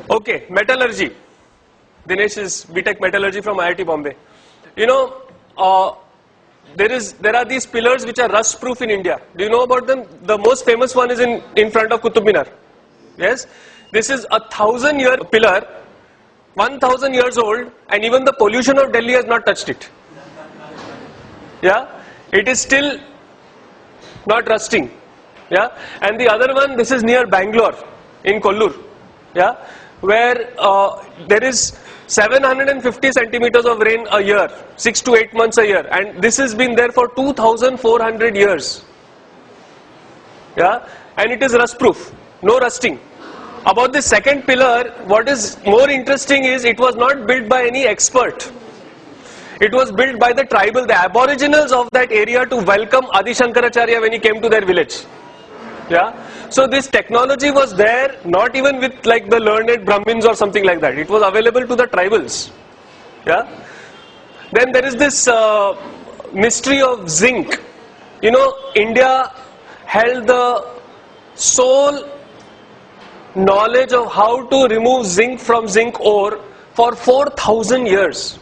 Okay, metallurgy. Dinesh is BTech Metallurgy from IIT Bombay. You know, there are these pillars which are rust proof in India. Do you know about them? The most famous one is in front of Qutub Minar. Yes, this is a 1,000-year pillar, 1,000 years old, and even the pollution of Delhi has not touched it. Yeah, it is still not rusting. Yeah, and the other one, this is near Bangalore in Kollur. Yeah, where there is 750 centimeters of rain a year, 6 to 8 months a year, and this has been there for 2,400 years. Yeah, and it is rust proof, no rusting. About the second pillar, what is more interesting is it was not built by any expert. It was built by the tribal, the aboriginals of that area to welcome Adi Shankaracharya when he came to their village. Yeah. So this technology was there, not even with like the learned Brahmins or something like that. It was available to the tribals. Yeah. Then there is this mystery of zinc. You know, India held the sole knowledge of how to remove zinc from zinc ore for 4,000 years.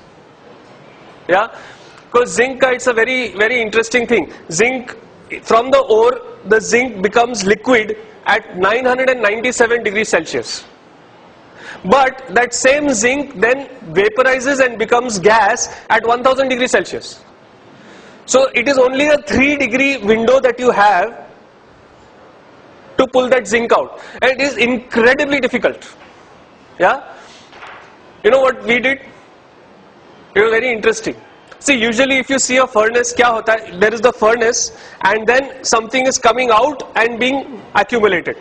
Yeah. Because zinc, it's a very, very interesting thing. Zinc, from the ore, the zinc becomes liquid at 997 degrees Celsius. But that same zinc then vaporizes and becomes gas at 1000 degrees Celsius. So it is only a 3-degree window that you have to pull that zinc out. And it is incredibly difficult. Yeah? You know what we did? It was very interesting. See, usually if you see a furnace, kya hota hai? There is the furnace and then something is coming out and being accumulated.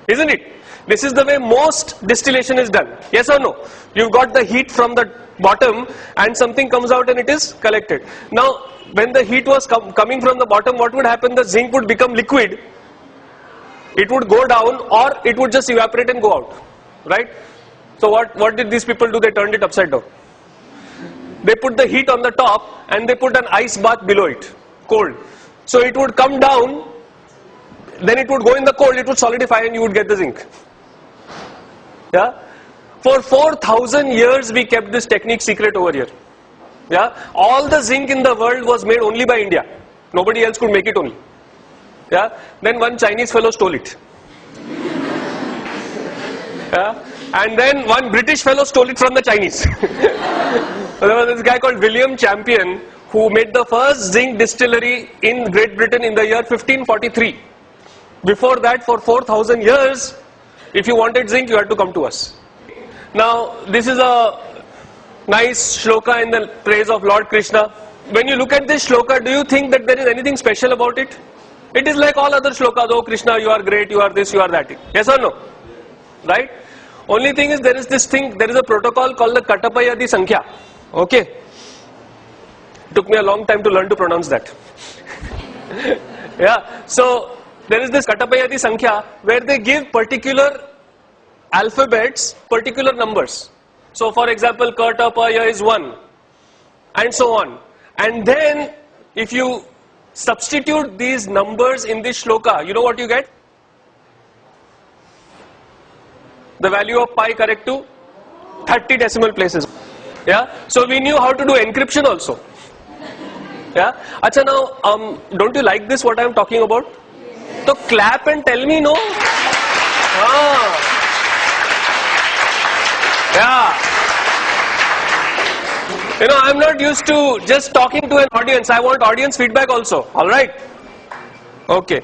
Isn't it? This is the way most distillation is done. Yes or no? You've got the heat from the bottom and something comes out and it is collected. Now, when the heat was coming from the bottom, what would happen? The zinc would become liquid. It would go down or it would just evaporate and go out. Right? So what did these people do? They turned it upside down. They put the heat on the top and they put an ice bath below it, cold. So it would come down, then it would go in the cold, it would solidify and you would get the zinc. Yeah? For 4,000 years we kept this technique secret over here. Yeah? All the zinc in the world was made only by India. Nobody else could make it only. Yeah? Then one Chinese fellow stole it. Yeah? And then one British fellow stole it from the Chinese. There was this guy called William Champion who made the first zinc distillery in Great Britain in the year 1543. Before that, for 4,000 years, if you wanted zinc, you had to come to us. Now, this is a nice shloka in the praise of Lord Krishna. When you look at this shloka, do you think that there is anything special about it? It is like all other shlokas. Oh Krishna, you are great, you are this, you are that. Yes or no? Right? Only thing is there is this thing, there is a protocol called the Katapayadi Sankhya. Okay. It took me a long time to learn to pronounce that. Yeah. So there is this Katapayadi Sankhya where they give particular alphabets, particular numbers. So for example, Katapaya is 1 and so on. And then if you substitute these numbers in this shloka, you know what you get? The value of pi correct to 30 decimal places. Yeah. So we knew how to do encryption also. Yeah. Acha, now, don't you like this, what I am talking about? So clap and tell me no. Ah. Yeah. You know, I am not used to just talking to an audience. I want audience feedback also. Alright? Okay.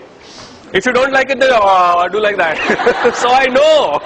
If you don't like it, then do like that. So I know.